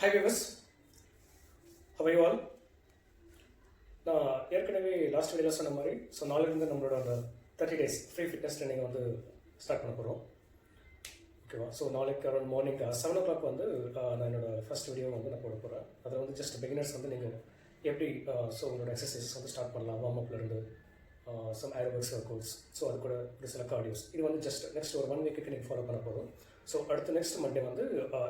Hi viewers, how are you all? நான் ஏற்கனவே last வீடியோவில் சொன்ன மாதிரி நாளையிலேருந்து நம்மளோட அந்த 30 days ஃப்ரீ ஃபிட்னஸ் ட்ரைனிங் வந்து ஸ்டார்ட் பண்ண போகிறோம். ஓகேவா? நாளைக்கு அரௌண்ட் மார்னிங் 7 o'clock வந்து நான் என்னோடய ஃபஸ்ட் வீடியோ வந்து நான் போட போகிறேன். அதில் வந்து ஜஸ்ட் பிகினர்ஸ் வந்து நீங்கள் எப்படி உங்களோட எக்ஸசைசஸ் வந்து ஸ்டார்ட் பண்ணலாம், வார்ம் அப்லேருந்து சம் ஏரோபிக்ஸ் ஒர்க் அவுட்ஸ், அது கூட ஒரு சில கார்டியோஸ். இது வந்து ஜஸ்ட் நெக்ஸ்ட் ஒரு 1 வீக்குக்கு நீங்கள் ஃபாலோ பண்ண போதும். அடுத்து நெக்ஸ்ட் மண்டே வந்து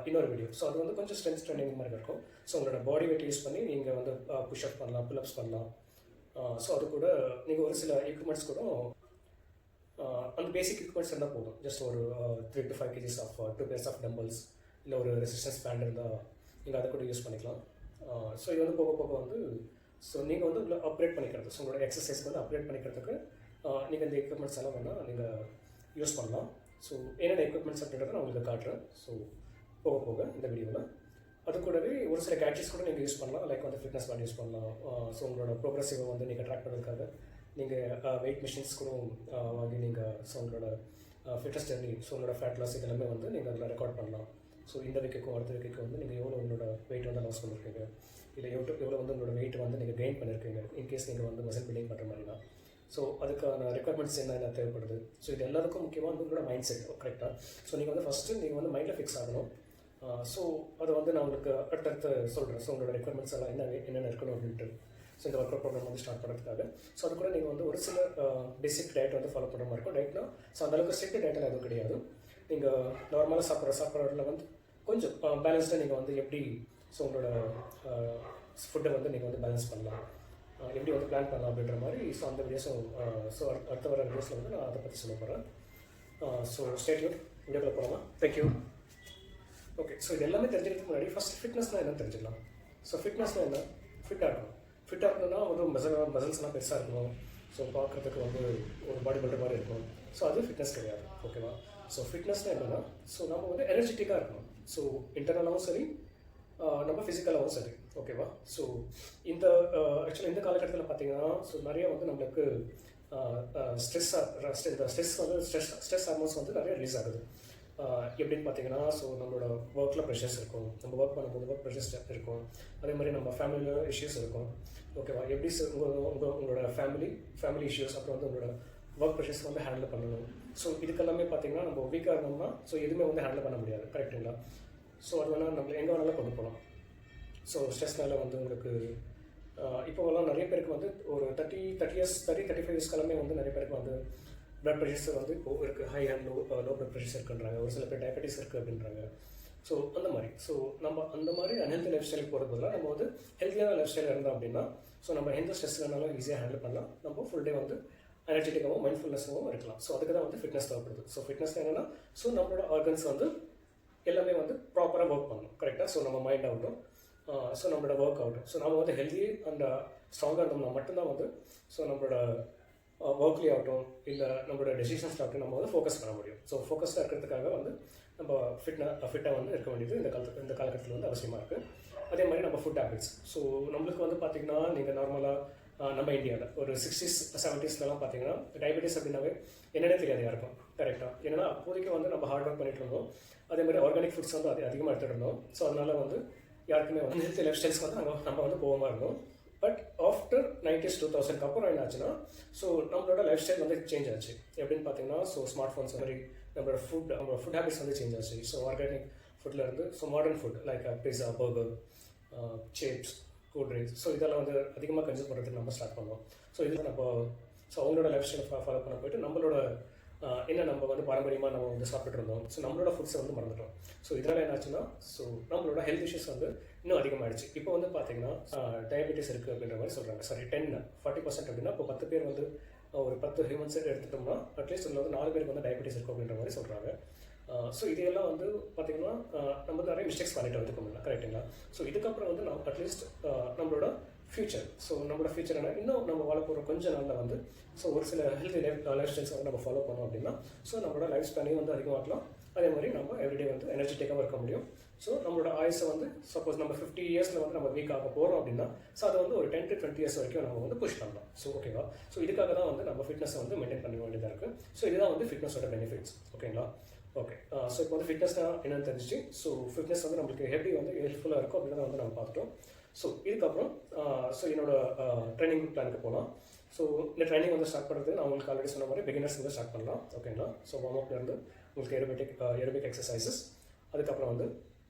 இன்னொரு வீடியோ. அது வந்து கொஞ்சம் ஸ்ட்ரென்த் ட்ரைனிங் மாதிரி இருக்கும். உங்களோட பாடி வெயிட் யூஸ் பண்ணி நீங்கள் வந்து புஷ்அப் பண்ணலாம், புல்அப்ஸ் பண்ணலாம். அது கூட நீங்கள் ஒரு சில எக்யூப்மெண்ட்ஸ் கூட அந்த பேசிக் எக்யூப்மெண்ட்ஸ் இருந்தால் போதும். ஜஸ்ட் ஒரு 3 to 5 kgs of 2 pairs of dumbbells, இல்லை ஒரு ரெசிஸ்டன்ஸ் பேண்ட் இருந்தால் நீங்கள் அதை கூட யூஸ் பண்ணிக்கலாம். இது வந்து போக போக வந்து நீங்கள் வந்து அப்கிரேட் பண்ணிக்கிறது, உங்களோட எக்ஸசைஸ்க்கு வந்து அப்கிரேட் பண்ணிக்கிறதுக்கு நீங்கள் இந்த எக்யூப்மெண்ட்ஸ் எல்லாம் வேணால் நீங்கள் யூஸ் பண்ணலாம். என்னென்ன எக்யூப்மெண்ட்ஸ் அப்படின்றத நான் உங்களுக்கு காட்டுறேன். போக போக இந்த வீடியோவில் அது கூடவே ஒரு சில கேட்ஜெட்ஸ் கூட நீங்கள் யூஸ் பண்ணலாம். லைக் வந்து ஃபிட்னஸ் பேண்ட் யூஸ் பண்ணலாம். உங்களோட ப்ரோக்ரஸிவை வந்து நீங்கள் ட்ராக் பண்ணுறதுக்காக நீங்கள் வெயிட் மிஷின்ஸ் கூட வாங்கி நீங்கள் உங்களோட ஃபிட்னஸ் ஜர்னி, உங்களோட ஃபேட் லாஸ் இதெல்லாமே வந்து நீங்கள் அதில் ரெக்கார்ட் பண்ணலாம். இந்த வீக்குக்கும் அடுத்த வீக்குக்கும் வந்து நீங்கள் எவ்வளோ உங்களோட வெயிட் வந்து லாஸ் பண்ணியிருக்கீங்க, இல்லை எவ்வளோ வந்து உங்களோட வெயிட் வந்து நீங்கள் கெயின் பண்ணியிருக்கீங்க, இன்கேஸ் நீங்கள் வந்து மசில் பில்டிங் பண்ணுற மாதிரினா. அதுக்கான ரெக்குவயர்மெண்ட்ஸ் என்ன தேவைப்படுது. இது எல்லாத்துக்கும் முக்கியமாக வந்து உங்களோட மைண்ட் செட் கரெக்டாக. நீங்கள் வந்து ஃபஸ்ட்டு நீங்கள் வந்து மைண்டில் ஃபிக்ஸ் ஆகணும். அதை வந்து நான் உங்களுக்கு அடுத்தடுத்து சொல்கிறேன். உங்களோட ரெக்குவயர்மெண்ட்ஸ் எல்லாம் என்னென்ன இருக்கணும் அப்படின்ட்டு. இந்த ஒர்க் அவுட் ப்ரோக்ராம் வந்து ஸ்டார்ட் பண்ணுறதுக்காக. அது கூட நீங்கள் வந்து ஒரு சில பேசிக் டயட் வந்து ஃபாலோ பண்ணுற மாதிரி இருக்கும். டயட்னா அந்தளவுக்கு ஸ்ட்ரிக்ட் டயட்டில் எதுவும் கிடையாது. நீங்கள் நார்மலாக சாப்பிட்றதுல வந்து கொஞ்சம் பேலன்ஸ்டாக நீங்கள் வந்து எப்படி உங்களோட ஃபுட்டை வந்து நீங்கள் வந்து பேலன்ஸ் பண்ணலாம், எப்படி வந்து பிளான் பண்ணலாம் அப்படின்ற மாதிரி. அந்த வீடியோஸும் அடுத்த வர வீடியோஸில் வந்து நான் அதை பற்றி சொல்ல போகிறேன். Stay tune. வீடியோக்குள்ள போகலாமா? தேங்க்யூ. ஓகே, இது எல்லாமே தெரிஞ்சுக்கிறதுக்கு முன்னாடி ஃபஸ்ட் ஃபிட்னஸ்னால் என்னன்னு தெரிஞ்சுக்கலாம். ஃபிட்னஸ்னால் என்ன? ஃபிட்டாக இருக்கணும். ஃபிட்டாக இருக்கணும்னா ஒரு மசில்ஸ்லாம் பெருசாக இருக்கணும். பார்க்குறதுக்கு வந்து ஒரு பாடி பில்டர் மாதிரி இருக்கணும். அது ஃபிட்னஸ் கிடையாது. ஓகேவா? ஃபிட்னஸ்னால் என்னென்னா நம்ம வந்து எனர்ஜெட்டிக்காக இருக்கணும். இன்டர்னலாகவும் சரி, நம்ம ஃபிசிக்கலாகவும் சரி. ஓகேவா? ஆக்சுவலாக இந்த காலகட்டத்தில் பார்த்தீங்கன்னா நிறைய வந்து நம்மளுக்கு ஸ்ட்ரெஸ் ஹார்மோன்ஸ் வந்து நிறைய ரிலீஸ் ஆகுது. எப்படின்னு பார்த்தீங்கன்னா நம்மளோட ஒர்க்கில் ப்ரெஷர்ஸ் இருக்கும், நம்ம ஒர்க் பண்ணும்போது ஒர்க் ப்ரெஷர்ஸ் இருக்கும், அதே மாதிரி நம்ம ஃபேமிலியில் இஷ்யூஸ் இருக்கும். ஓகேவா? எப்படி உங்களோட ஃபேமிலி இஷ்யூஸ், அப்புறம் வந்து உங்களோட ஒர்க் ப்ரெஷர்ஸ் வந்து ஹேண்டில் பண்ணணும். இதுக்கெல்லாமே பார்த்தீங்கன்னா நம்ம வீக்காக இருந்தோம்னா எதுவுமே வந்து ஹேண்டில் பண்ண முடியாது. கரெக்டுங்களா? அது வேணால் நம்ம எங்கே வேணாலும் கொண்டு போகலாம். ஸ்ட்ரெஸ்னால வந்து உங்களுக்கு இப்போவெல்லாம் நிறைய பேருக்கு வந்து ஒரு 35 இயர்ஸ்க்கெல்லாமே வந்து நிறைய பேருக்கு வந்து பிளட் ப்ரெஷர்ஸ் வந்து இருக்குது, high and low blood pressures இருக்குன்றாங்க. ஒரு சில பேர் டயபெட்டிஸ் இருக்குது அப்படின்றாங்க. அந்த மாதிரி நம்ம அந்த மாதிரி அன்ஹெல்தி லைஃப் ஸ்டைலுக்கு போகிறது பதிலாக நம்ம வந்து ஹெல்த்தியான லைஃப் ஸ்டைல் இருந்தோம் அப்படின்னா நம்ம எந்த ஸ்ட்ரெஸ் வேணாலும் ஈஸியாக ஹேண்டில் பண்ணலாம். நம்ம ஃபுல் டே வந்து எனர்ஜெட்டிக்காகவும் மைண்ட்ஃபுல்னஸாகவும் இருக்கலாம். அதுக்கு தான் வந்து ஃபிட்னஸ் தேவைப்படுது. ஃபிட்னஸ் என்னென்னா நம்மளோட ஆர்கன்ஸ் வந்து எல்லாமே வந்து ப்ராப்பராக ஒர்க் பண்ணணும். கரெக்டாக? நம்ம மைண்ட் ஆகட்டும், நம்மளோட ஒர்க் ஆகட்டும். நம்ம வந்து ஹெல்தி அண்ட் ஸ்ட்ராங்காக இருந்தோம்னா மட்டும்தான் வந்து நம்மளோட ஒர்க்லேயே ஆகட்டும், இல்லை நம்மளோட டெசிஷன்ஸ் ஆகட்டும் நம்ம வந்து ஃபோக்கஸ் பண்ண முடியும். ஃபோக்கஸ்டாக இருக்கிறதுக்காக வந்து நம்ம ஃபிட்டாக வந்து இருக்க வேண்டியது இந்த காலகட்டத்தில் வந்து அவசியமாக இருக்குது. அதே மாதிரி நம்ம ஃபுட் ஹேபிட்ஸ். நம்மளுக்கு வந்து பார்த்திங்கன்னா நீங்கள் நார்மலாக நம்ம இந்தியாவில் ஒரு 60s 70sலாம் பார்த்தீங்கன்னா டயபெட்டிஸ் அப்படின்னாவே என்னென்ன தெரியாது யாருக்கும். கரெக்டாக? ஏன்னா அப்போதைக்கு வந்து நம்ம ஹார்ட் ஒர்க் பண்ணிட்டு இருந்தோம். அதே மாதிரி ஆர்கானிக் ஃபுட்ஸ் வந்து அதிகமாக எடுத்துகிட்டு இருந்தோம். அதனால் வந்து யாருக்குமே வந்து ஹெல்த்தி லைஃப் ஸ்டைல்ஸ் வந்து நம்ம வந்து போகாமல் இருந்தோம். பட் ஆஃப்டர் 90s 2000க்கு அப்புறம் என்னாச்சுன்னா நம்மளோட லைஃப் ஸ்டைல் வந்து சேஞ்ச் ஆச்சு. எப்படின்னு பார்த்தீங்கன்னா ஸ்மார்ட் ஃபோன்ஸ் மாதிரி நம்மளோட ஃபுட் ஹேபிட்ஸ் வந்து சேஞ்ச் ஆச்சு. ஆர்கானிக் ஃபுட்டில் இருந்து modern food like pizza, burger, chips, cool drinks இதெல்லாம் வந்து அதிகமாக கன்சியூம் பண்ணுறதுக்கு நம்ம ஸ்டார்ட் பண்ணோம். இதில் நம்ம அவங்களோட லைஃப் ஸ்டைலை ஃபாலோ பண்ண போயிட்டு நம்மளோட என்ன நம்ம வந்து பாரம்பரியமாக நம்ம வந்து சாப்பிட்டு இருந்தோம். நம்மளோட ஃபுட்ஸை வந்து மறந்துட்டோம். இதனால் என்னாச்சுன்னா நம்மளோட ஹெல்த் இஷ்யூஸ் வந்து இன்னும் அதிகமாகிடுச்சு. இப்போ வந்து பார்த்தீங்கன்னா டயபெட்டிஸ் இருக்குது அப்படின்ற மாதிரி சொல்கிறாங்க. 40% அப்படின்னா இப்போ 10 பேர் வந்து ஒரு 10 ஹியூமன்ஸ் எடுத்துட்டோம்னா அட்லீஸ்ட் இதில் வந்து 4 பேருக்கு வந்து டயபெட்டிஸ் இருக்கும் அப்படின்ற மாதிரி சொல்கிறாங்க. இதையெல்லாம் வந்து பார்த்திங்கன்னா நம்ம வந்து நிறைய மிஸ்டேக்ஸ் பண்ணிட்டு வந்துக்கோங்க. கரெக்டுங்களா? இதுக்கப்புறம் வந்து நம்ம அட்லீஸ்ட் நம்மளோட ஃபியூச்சர் நம்மளோட ஃபியூச்சர் என்ன இன்னும் நம்ம வாழ போகிற கொஞ்சம் நாளில் வந்து ஒரு சில ஹெல்த்தி லைஃப் ஸ்டைல்ஸ் வந்து நம்ம ஃபாலோ பண்ணோம் அப்படின்னா நம்மளோட லைஃப் ஸ்பேனையும் வந்து அதிகமாகலாம். அதே மாதிரி நம்ம எவ்ரிடே வந்து எனர்ஜெட்டிக்காக இருக்க முடியும். நம்மளோட ஆயுஸை வந்து சப்போஸ் நம்ம 50 இயர்ஸில் வந்து நம்ம வீக் ஆக போகிறோம் அப்படின்னா அதை வந்து ஒரு 10 to 20 இயர்ஸ் வரைக்கும் நம்ம வந்து புஷ் பண்ணலாம். ஓகேவா? இதுக்காக தான் வந்து நம்ம ஃபிட்னஸை வந்து மெயின்டைன் பண்ண வேண்டியதாக இருக்குது. இதுதான் வந்து ஃபிட்னஸோட பெனிஃபிட்ஸ். ஓகேங்களா? ஓகே. ஸோ இப்போ வந்து ஃபிட்னஸ்னால் என்னென்னு தெரிஞ்சிச்சு. ஸோ ஃபிட்னஸ் வந்து நம்மளுக்கு எப்படி வந்து ஹெல்ப்ஃபுல்லாக இருக்கும் அப்படின்றத வந்து நம்ம பார்த்துட்டோம். ஸோ இதுக்கப்புறம் ஸோ என்னோட ட்ரைனிங் பிளானுக்கு போகலாம். ஸோ இந்த ட்ரைனிங் வந்து ஸ்டார்ட் பண்ணுறது நான் உங்களுக்கு ஆல்ரெடி சொன்ன மாதிரி பிகினர்ஸ் வந்து ஸ்டார்ட் பண்ணலாம். ஓகேங்களா. ஸோ வார்ம் அப்லேருந்து உங்களுக்கு ஏரோபிக் எக்ஸசைசஸ், அதுக்கப்புறம் வந்து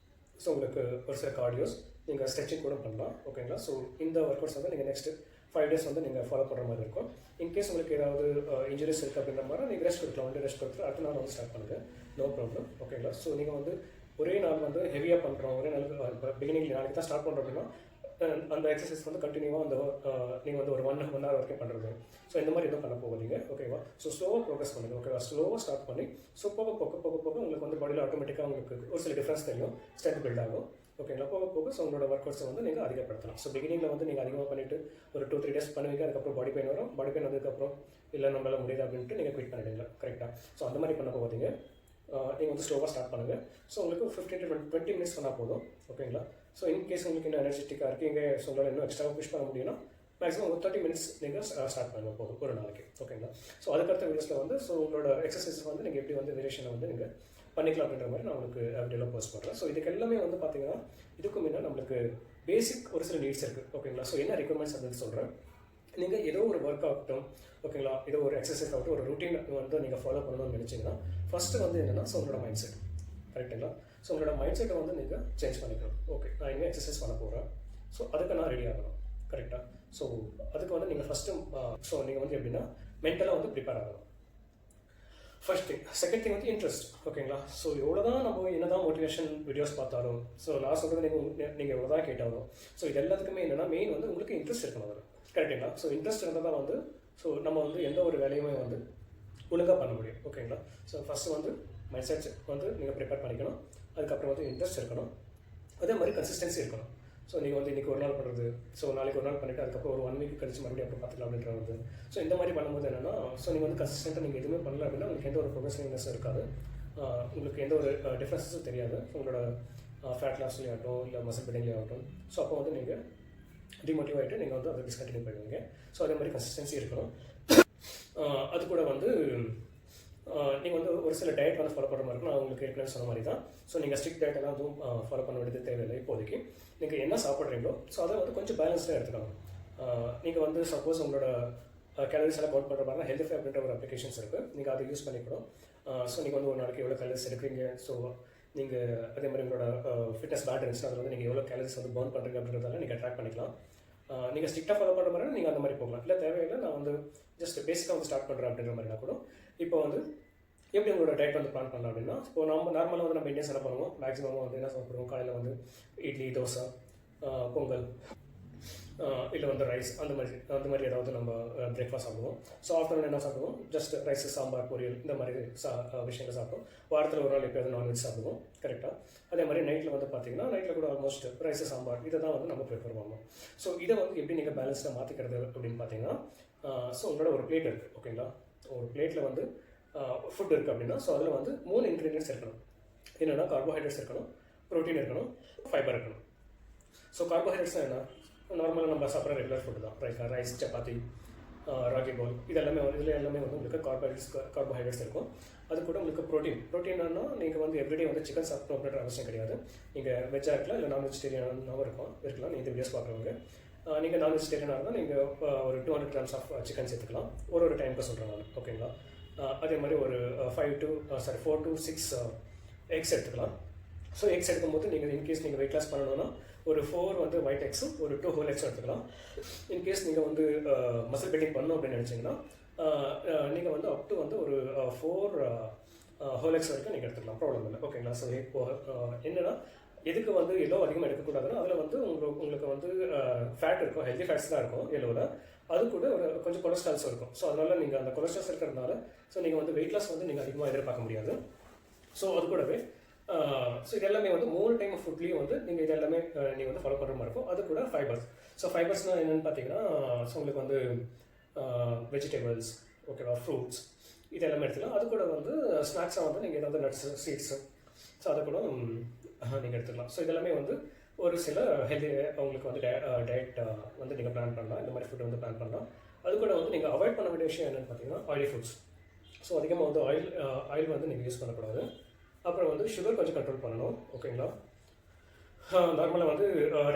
ஸோ உங்களுக்கு ஒரு சில கார்டியோஸ், நீங்கள் ஸ்ட்ரெச்சிங் கூட பண்ணலாம். ஓகேங்களா. ஸோ இந்த ஒர்க் அவுட்ஸ் வந்து நீங்கள் நெக்ஸ்ட்டு 5 days வந்து நீங்கள் ஃபாலோ பண்ணுற மாதிரி இருக்கும். இன்கேஸ் உங்களுக்கு ஏதாவது இன்ஜுரிஸ் இருக்குது அப்படின்ற மாதிரி நீங்கள் ரெஸ்ட் கொடுக்கலாம். வந்து ரெஸ்ட் கொடுத்து அடுத்த நாள் வந்து ஸ்டார்ட் பண்ணுங்கள், நோ ப்ராப்ளம். ஓகேங்களா. ஸோ நீங்கள் வந்து ஒரே நாள் வந்து ஹெவியாக பண்ணுறோம், ஒரே நாள் இப்போ பிகினிங் நாளைக்கு தான் ஸ்டார்ட் பண்ணுறோம் அப்படின்னா அந்த எக்ஸசைஸ் வந்து கண்டினியூவாக அந்த நீங்கள் வந்து ஒரு 1 hour வரைக்கும் பண்ணுறது. ஸோ இந்த மாதிரி எதுவும் பண்ண போகிறீங்க. ஓகேவா. ஸோ ஸ்லோவாக ப்ரோக்ரஸ் பண்ணுங்கள். ஓகேவா. ஸ்லோவாக ஸ்டார்ட் பண்ணி ஸோ போக உங்களுக்கு வந்து பாடியில் ஆட்டோமேட்டிக்காக உங்களுக்கு ஒரு சில டிஃப்ரென்ஸ் தெரியும், ஸ்ட்ரென்த் பில்ட் ஆகும். ஓகேங்களா. போக ஸோ உங்களோட ஒர்க் அவுட்ஸை வந்து நீங்கள் அதிகப்படுத்தலாம். ஸோ பிகினிங்கில் வந்து நீங்கள் அதிகமாக பண்ணிவிட்டு ஒரு 2-3 days பண்ணுவீங்க. அதுக்கப்புறம் பாடி பெயின் வரும். பாடி பெயின் வந்ததுக்கப்புறம் இல்லை நம்மளால் முடியாது அப்படின்ட்டு நீங்கள் குவிட் பண்ணிடுங்க. கரெக்டாக. ஸோ அந்த மாதிரி பண்ண போகிறீங்க. நீங்கள் வந்து ஸ்லோவாக ஸ்டார்ட் பண்ணுங்கள். ஸோ உங்களுக்கு 15 to 20 minutes பண்ணால் போதும். ஓகேங்களா. ஸோ இன்கேஸ் உங்களுக்கு இன்னும் எனர்ஜெட்டிக்காக இருக்கீங்க, ஸோ உங்களால் இன்னும் எக்ஸ்ட்ரா புஷ் பண்ண முடியும்னா மேக்ஸிமம் ஒரு 30 minutes நீங்கள் ஸ்டார்ட் பண்ணுங்கள் போதும் ஒரு நாளைக்கு. ஓகேங்களா. ஸோ அதுக்கடுத்த வீடியோஸில் வந்து ஸோ உங்களோட எக்ஸசைஸ் வந்து நீங்கள் எப்படி வந்து வேரியேஷனை வந்து நீங்கள் பண்ணிக்கலாம் அப்படின்ற மாதிரி நான் உங்களுக்கு வீடியோவில் போஸ்ட் பண்ணுறேன். ஸோ இதுக்கு எல்லாமே வந்து பார்த்தீங்கன்னா இதுக்கு முன்னே நம்மளுக்கு பேசிக் ஒரு சில நீட்ஸ் இருக்குது. ஓகேங்களா. ஸோ என்ன ரெக்யர்மெண்ட்ஸ் அப்படின்னு சொல்கிறேன். நீங்கள் ஏதோ ஒரு ஒர்க் ஆகட்டும், ஓகேங்களா, ஏதோ ஒரு எக்ஸசைஸ் ஆகட்டும், ஒரு ரூட்டீன் வந்து நீங்கள் ஃபாலோ பண்ணணும்னு நினச்சிங்கன்னா ஃபஸ்ட்டு வந்து என்னென்னா ஸோ உங்களோட மைண்ட் செட். கரெக்டுங்களா. ஸோ உங்களோட மைண்ட் செட்டை வந்து நீங்கள் சேஞ்ச் பண்ணிக்கணும். ஓகே, நான் இனிமேல் எக்ஸசைஸ் பண்ண போகிறேன், ஸோ அதுக்கு நான் ரெடி ஆகணும். கரெக்டாக. ஸோ அதுக்கு வந்து நீங்கள் ஃபஸ்ட்டு ஸோ நீங்கள் வந்து எப்படின்னா மென்டலாக வந்து ப்ரிப்பேர் ஆகணும். First thing. செகண்ட் திங் வந்து இன்ட்ரெஸ்ட். ஓகேங்களா. ஸோ எவ்வளோ தான் நம்ம என்ன தான் மோட்டிவேஷன் வீடியோஸ் பார்த்தாலும், ஸோ நான் சொல்கிறது நீங்கள் எவ்வளோ தான் கேட்டாலும், ஸோ இது எல்லாத்துக்குமே என்னென்னா மெயின் வந்து உங்களுக்கு இன்ட்ரெஸ்ட் இருக்கணும் அதில். கரெக்டுங்களா. ஸோ இன்ட்ரெஸ்ட் இருந்தால் தான் வந்து ஸோ நம்ம வந்து எந்த ஒரு வேலையுமே வந்து ஒழுங்காக பண்ண முடியும். ஓகேங்களா. ஸோ ஃபஸ்ட்டு வந்து மைண்ட் செட் வந்து நீங்கள் ப்ரிப்பேர் பண்ணிக்கணும். அதுக்கப்புறம் வந்து இன்ட்ரெஸ்ட் இருக்கணும். அதே மாதிரி கன்சிஸ்டன்சி இருக்கணும். ஸோ நீங்கள் வந்து இன்றைக்கி ஒரு நாள் பண்ணுறது, ஸோ நாளைக்கு ஒரு நாள் பண்ணிவிட்டு அதுக்கப்புறம் ஒரு 1 week கழிச்சு மறுபடியும் அப்புறம் பார்த்துக்கலாம் அப்படின்றது வந்து ஸோ இந்த மாதிரி பண்ணும்போது என்னென்னா ஸோ நீங்கள் வந்து கன்சிஸ்டண்ட்டாக நீங்கள் எதுவுமே பண்ணல அப்படின்னா உங்களுக்கு எந்த ஒரு ப்ரொஃபஷனல்னஸ் இருக்காது. உங்களுக்கு எந்த ஒரு டிஃப்ரென்ஸஸும் தெரியாது. உங்களோட ஃபேட் லாஸ்லேயே ஆகட்டும், இல்லை மசில் பில்டிங்லேயே ஆகட்டும். ஸோ அப்போ வந்து நீங்கள் டிமோட்டிவ் ஆகிட்டு நீங்கள் வந்து அதை டிஸ்கண்டினியூ பண்ணுவீங்க. ஸோ அதே மாதிரி கன்சிஸ்டன்சி இருக்கணும். அது கூட வந்து நீங்கள் வந்து ஒரு சில டயட் வந்து ஃபாலோ பண்ணுற மாதிரி இருக்கும். நான் உங்களுக்கு ஏற்கனவே சொன்ன மாதிரி தான். ஸோ நீங்கள் ஸ்ட்ரிக்ட் டயட் எல்லாம் எதுவும் ஃபாலோ பண்ண வேண்டியது தேவையில்லை. இப்போதைக்கு நீங்கள் என்ன சாப்பிட்றீங்களோ ஸோ அதை வந்து கொஞ்சம் பேலன்ஸ்டாக எடுத்துக்கணும். நீங்கள் வந்து சப்போஸ் உங்களோட கேலரிஸ் எல்லாம் கவுண்ட் பண்ணுற மாதிரி ஹெல்த் அப்படின்ற ஒரு அப்ளிகேஷன்ஸ் இருக்குது. நீங்கள் அதை யூஸ் பண்ணிக்கணும். ஸோ நீங்கள் வந்து ஒரு நாளைக்கு எவ்வளோ கேலரிஸ் எடுக்கிறீங்க, ஸோ நீங்கள் அதே மாதிரி உங்களோட ஃபிட்னஸ் பேட் இருந்துச்சுன்னா அதில் வந்து நீங்கள் எவ்வளோ கேலரிஸ் வந்து பர்ன் பண்ணுறீங்க அப்படின்றதால நீங்கள் ட்ராக் பண்ணிக்கலாம். நீங்கள் ஸ்ட்ரிக்டாக ஃபாலோ பண்ணுற மாதிரி நீங்கள் அந்த மாதிரி போகலாம். இல்லை தேவையில்லை நான் வந்து ஜஸ்ட் பேசிக்காக வந்து ஸ்டார்ட் பண்ணுறேன் அப்படின்ற மாதிரினா கூட இப்போ வந்து எப்படி உங்களோட டயட் வந்து பிளான் பண்ணலாம் அப்படின்னா, இப்போ நம்ம நார்மலாக வந்து நம்ம இந்தியன்ஸ் என்ன பண்ணுவோம், மேக்ஸிமம் வந்து என்ன சாப்பிடுவோம், காலையில் வந்து இட்லி, தோசை, பொங்கல், இல்லை வந்து ரைஸ், அந்த மாதிரி ஏதாவது நம்ம பிரேக்ஃபாஸ்ட் சாப்பிடுவோம். ஸோ ஆஃப்டர்நூன் என்ன சாப்பிடுவோம், ஜஸ்ட் ரைஸ், சாம்பார், பொரியல் இந்த மாதிரி விஷயங்கள் சாப்பிடுவோம். வாரத்தில் ஒரு நாள் எப்போயாவது நான்வெஜ் சாப்பிடுவோம். கரெக்டாக. அதே மாதிரி நைட்டில் வந்து பார்த்தீங்கன்னா நைட்டில் கூட ஆல்மோஸ்ட் ரைஸ், சாம்பார் இதை தான் வந்து நம்ம ப்ரிஃபர் பண்ணுவோம். ஸோ இதை வந்து எப்படி நீங்கள் பேலன்ஸாக மாற்றிக்கிறது அப்படின்னு பார்த்தீங்கன்னா, ஸோ உங்களோட ஒரு பிளேட் இருக்குது. ஓகேங்களா. ஒரு பிளேட்டில் வந்து ஃபுட் இருக்குது அப்படின்னா ஸோ அதில் வந்து 3 இன்க்ரீடியன்ட்ஸ் இருக்கணும். என்னென்னா கார்போஹைட்ரேட்ஸ் இருக்கணும், ப்ரோட்டீன் இருக்கணும், ஃபைபர் இருக்கணும். ஸோ கார்போஹைட்ரேட்ஸ்னால் என்ன, நார்மலாக நம்ம சாப்பிட்ற ரெகுலர் ஃபுட்டு தான். ரைஸ், சப்பாத்தி, ராகி பவுல் இதெல்லாமே வந்து இதில் எல்லாமே வந்து உங்களுக்கு கார்போஹைட்ரேட்ஸ் இருக்கும். அது கூட உங்களுக்கு ப்ரோட்டீன்னா நீங்கள் வந்து எவ்ரிடே வந்து சிக்கன் சாப்பிடணும் அப்படின்ற அவசியம் கிடையாது. நீங்கள் வெஜ்ஜாக இருக்கலாம், இல்லை நான் வெஜிடேரியனாகவும் இருக்கலாம். நீங்கள் இந்த வீடியோஸ் பார்க்குறவங்க நீங்கள் நான் வெஜிடேரியனாக இருந்தால் நீங்கள் ஒரு 200 grams ஆஃப் சிக்கன் சேர்த்துக்கலாம். ஒரு டைமுக்கு சொல்கிறேன் நான். ஓகேங்களா. அதே மாதிரி ஒரு 4 to 6 எக்ஸ் எடுத்துக்கலாம். ஸோ எக்ஸ் எடுக்கும்போது நீங்கள் இன்கேஸ் நீங்கள் வெயிட் லாஸ் பண்ணணும்னா ஒரு 4 வந்து ஒயிட் எக்ஸும் ஒரு 2 ஹோல் எக்ஸும் எடுத்துக்கலாம். இன்கேஸ் நீங்கள் வந்து மசில் பில்டிங் பண்ணணும் அப்படின்னு நினச்சிங்கன்னா நீங்கள் வந்து அப் டு வந்து ஒரு 4 ஹோல் எக்ஸ் வரைக்கும் நீங்கள் எடுத்துக்கலாம். ப்ராப்ளம் இல்லை. ஓகேங்களா. ஸோ இப்போ என்னென்னா எதுக்கு வந்து எல்லோ அதிகமாக எடுக்கக்கூடாதுன்னா அதில் வந்து உங்களுக்கு வந்து ஃபேட் இருக்கும், ஹெல்தி ஃபேட்ஸ் தான் இருக்கும் எல்லோவில். அது கூட ஒரு கொஞ்சம் கொலஸ்ட்ரால்ஸ் இருக்கும். ஸோ அதனால் நீங்கள் அந்த கொலஸ்ட்ரால்ஸ் இருக்கிறதுனால ஸோ நீங்கள் வந்து வெயிட் லாஸ் வந்து நீங்கள் அதிகமாக எதிர்பார்க்க முடியாது. ஸோ அது கூடவே ஸோ இது எல்லாமே வந்து 3 டைம் ஃபுட்லேயும் வந்து நீங்கள் இது எல்லாமே நீங்கள் வந்து ஃபாலோ பண்ணுற மாதிரி இருக்கும். அது கூட ஃபைபர்ஸ். ஸோ ஃபைபர்ஸ்னால் என்னென்னு பார்த்தீங்கன்னா ஸோ உங்களுக்கு வந்து வெஜிடபிள்ஸ், ஓகேவா, ஃப்ரூட்ஸ் இது எல்லாமே எடுத்துக்கலாம். அது கூட வந்து ஸ்நாக்ஸாக வந்து நீங்கள் ஏதாவது நட்ஸு, சீட்ஸு ஸோ அதை கூட நீங்கள் எடுத்துக்கலாம். ஸோ இதெல்லாமே வந்து ஒரு சில ஹெல்தி அவங்களுக்கு வந்து டயட் வந்து நீங்கள் பிளான் பண்ணலாம். இந்த மாதிரி ஃபுட் வந்து பிளான் பண்ணலாம். அது கூட வந்து நீங்கள் அவாய்ட் பண்ண வேண்டிய விஷயம் என்னென்னு பார்த்தீங்கன்னா ஆயிலி ஃபுட்ஸ். ஸோ அதிகமாக வந்து ஆயில் வந்து நீங்கள் யூஸ் பண்ணக்கூடாது. அப்புறம் வந்து சுகர் கொஞ்சம் கண்ட்ரோல் பண்ணணும். ஓகேங்களா? நார்மலாக வந்து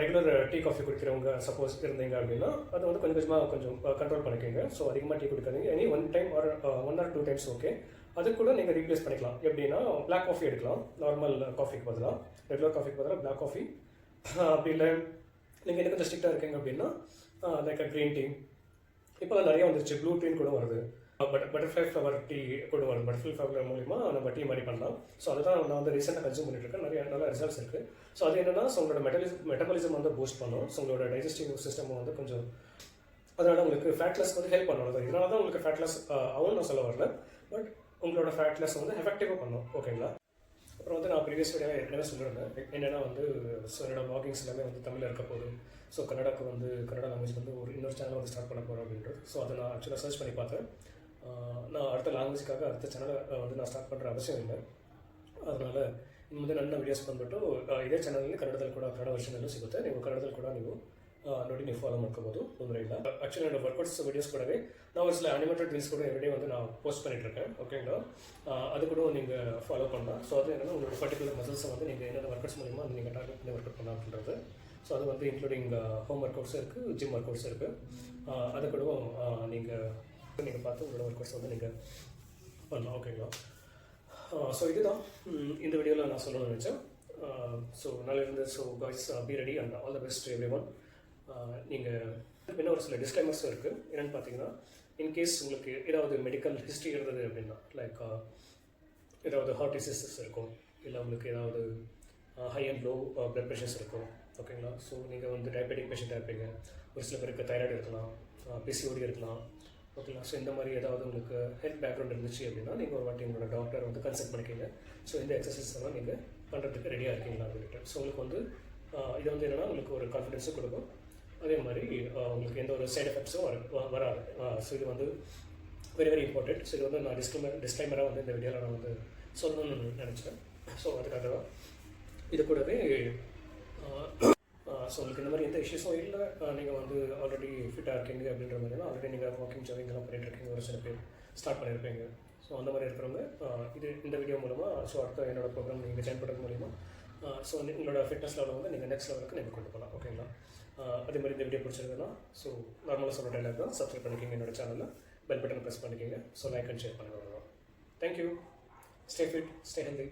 ரெகுலர் டீ காஃபி குடிக்கிறவங்க சப்போஸ் இருந்தீங்க அப்படின்னா அது வந்து கொஞ்சம் கொஞ்சமாக கொஞ்சம் கண்ட்ரோல் பண்ணிக்கோங்க. ஸோ அதிகமாக டீ குடிக்காதீங்க. Any 1 time or 1 or 2 times okay. அது கூட நீங்கள் ரீப்ளேஸ் பண்ணிக்கலாம். எப்படின்னா பிளாக் காஃபி எடுக்கலாம். நார்மல் காஃபிக்கு பதிலாக, ரெகுலர் காஃபிக்கு பதிலாக பிளாக் காஃபி. அப்படி இல்லை நீங்கள் இன்னும் கொஞ்சம் ஸ்ட்ரிக்டாக இருக்கீங்க அப்படின்னா லைக் க்ரீன் டீ. இப்போலாம் நிறைய வந்துருச்சு. ப்ளூ டீன்னு கூட வருது. பட்டர்ஃப்ளை ஃப்ளவர் டீ கூட வருது. பட்டர்ஃப்ளை ஃப்ளவர் மூலிமா நம்ம டீ மாதிரி பண்ணலாம். ஸோ அதுதான் நான் வந்து ரீசெண்டாக கன்சியூம் பண்ணிட்டுருக்கேன். நிறைய நல்ல ரிசல்ட்ஸ் இருக்குது. ஸோ அது என்னென்னா உங்களோட மெட்டபாலிசம் வந்து பூஸ்ட் பண்ணும். ஸோ உங்களோட டைஜஸ்டிவ் சிஸ்டம் வந்து கொஞ்சம் அதனால் உங்களுக்கு ஃபேட் லாஸ் வந்து ஹெல்ப் பண்ணும். இதனால தான் உங்களுக்கு ஃபேட் லாஸ் ஆகும் நான் சொல்ல வரல. பட் உங்களோட ஃபேட் லாஸ் வந்து எஃபெக்டிவாக பண்ணும். ஓகேங்களா? அப்புறம் வந்து நான் ப்ரீவியஸ் வீடியோ ஏற்கனவே சொல்லியிருந்தேன். என்னென்னா வந்து ஸோ என்னோட வாக்கிங்ஸ் எல்லாமே வந்து தமிழில் இருக்க போது. ஸோ கன்னடாக்கு வந்து கன்னடா லாங்குவேஜ் வந்து ஒரு இன்னொரு சேனல் வந்து ஸ்டார்ட் பண்ண போகிறேன் அப்படின்றது. ஸோ அதை நான் ஆக்சுவலாக சர்ச் பண்ணி பார்த்தேன். நான் அடுத்த லாங்குவேஜ்க்காக அடுத்த சேனலை வந்து நான் ಸ್ಟಾರ್ಟ್ பண்ணுற ಅವಶ್ಯಕ ಇಲ್ಲ. ಅದனால் ಇನ್ನು ಮುಂದೆ ನನ್ನ ವೀಡಿಯೋಸ್ ಬಂದುಬಿಟ್ಟು ಇದೇ ಚಾನಲಲ್ಲಿ ಕನ್ನಡದಲ್ಲಿ ಕೂಡ ಕನ್ನಡ ವರ್ಷನಲ್ಲೂ ಸಿಗುತ್ತೆ. ನೀವು ಕನ್ನಡದಲ್ಲಿ ಕೂಡ ನೀವು ನೋಡಿ ನೀವು ಫಾಲೋ ಮಾಡ್ಕೋಬೋದು, ತೊಂದರೆ ಇಲ್ಲ. ಆ್ಯಕ್ಚುಲಿ என்னோட ஒர்க் வீடியோஸ் கூடவே நான் ஒரு சில அனிமேட்டட் ரீல்ஸ் கூட எவ்ரிடே வந்து நான் போஸ்ட் பண்ணிட்டுருக்கேன். ஓகேங்களா? அது கூட நீங்கள் ஃபாலோ பண்ணலாம். ஸோ அது என்னென்னா உங்களோட பர்டிகுலர் மசில்ஸை வந்து நீங்கள் என்னென்ன ஒர்க் அவுட்ஸ் மூலிமா நீங்கள் டார்கெட் பண்ணி ஒர்க் அவுட் பண்ணலாம் அப்படின்றது. ஸோ அது வந்து இன்க்ளூடிங் ஹோம் ஒர்க் அவுட்ஸும் இருக்குது, ஜிம் ஒர்க் அவுட்ஸும் இருக்குது. அது கூட நீங்கள் பார்த்து உங்களோட ஒர்க் அவுட்ஸ் வந்து நீங்கள் பண்ணலாம். ஓகேங்களா? ஸோ இதுதான் இந்த வீடியோவில் நான் சொல்லணும்னு நினச்சேன். ஸோ நாளையிலேருந்து so guys be ready and all the best every one. நீங்கள் இன்னும் ஒரு சில டிஸ்க்ளைமர்ஸும் இருக்குது. என்னென்னு பார்த்தீங்கன்னா, இன்கேஸ் உங்களுக்கு ஏதாவது மெடிக்கல் ஹிஸ்ட்ரி இருந்தது அப்படின்னா, லைக் ஏதாவது ஹார்ட் டிசீசஸ் இருக்கும், இல்லை உங்களுக்கு ஏதாவது high and low blood pressures இருக்கும். ஓகேங்களா? ஸோ நீங்கள் வந்து டயபெட்டிக் பேஷண்ட்டாக இருப்பீங்க. ஒரு சில பேருக்கு தைராய்டு இருக்கலாம், பிசிஓடி இருக்கலாம். ஓகேங்களா? ஸோ இந்த மாதிரி ஏதாவது உங்களுக்கு ஹெல்த் பேக்ரவுண்ட் இருந்துச்சு அப்படின்னா நீங்கள் ஒரு வாட்டி உங்களோட டாக்டர் வந்து கன்சல்ட் பண்ணிக்கிங்க. ஸோ இந்த எக்ஸசைஸ் எல்லாம் நீங்கள் பண்ணுறதுக்கு ரெடியாக இருக்கீங்களா அப்படின்ட்டு. ஸோ உங்களுக்கு வந்து இது வந்து என்னென்னா உங்களுக்கு ஒரு கான்ஃபிடென்ஸும் கொடுக்கும். அதே மாதிரி உங்களுக்கு எந்த ஒரு சைட் எஃபெக்ட்ஸும் வராது. ஸோ இது வந்து வெரி வெரி இம்பார்ட்டன்ட். ஸோ இது வந்து நான் டிஸ்க்ளைமராக வந்து இந்த வீடியோவில் நான் வந்து சொல்லணும்னு நினச்சேன். ஸோ அதுக்காக தான் இது கூடவே ஸோ உங்களுக்கு இந்த மாதிரி எந்த இஷ்யூஸும் இல்லை. நீங்கள் வந்து ஆல்ரெடி ஃபிட்டாக இருக்கீங்க அப்படின்ற மாதிரி தான் ஆல்ரெடி நீங்கள் வாக்கிங் ஜாகிங்லாம் பண்ணிட்டுருக்கீங்க. ஒரு சில பேர் ஸ்டார்ட் பண்ணியிருப்பீங்க. ஸோ அந்த மாதிரி இருக்கிறவங்க இந்த வீடியோ மூலமாக ஸோ அடுத்த என்னோடய ப்ரோக்ராம் நீங்கள் ஜாயின் பண்ணுறது மூலிமா ஸோ உங்களோட ஃபிட்னஸ் லெவலில் வந்து நீங்கள் நெக்ஸ்ட் லெவலுக்கு நீங்கள் கொண்டு போகலாம். ஓகேங்களா? அதே மாதிரி இந்த வீடியோ பிடிச்சிருக்குன்னா ஸோ நார்மலாக சொல்கிற டைலாக் தான், சப்ஸ்கிரைப் பண்ணிக்கிங்க என்னோட சேனலில், பெல் பட்டன் ப்ரெஸ் பண்ணிக்கிங்க. ஸோ லைக் அண்ட் ஷேர் பண்ணுங்கள். Thank you. Stay fit, stay healthy.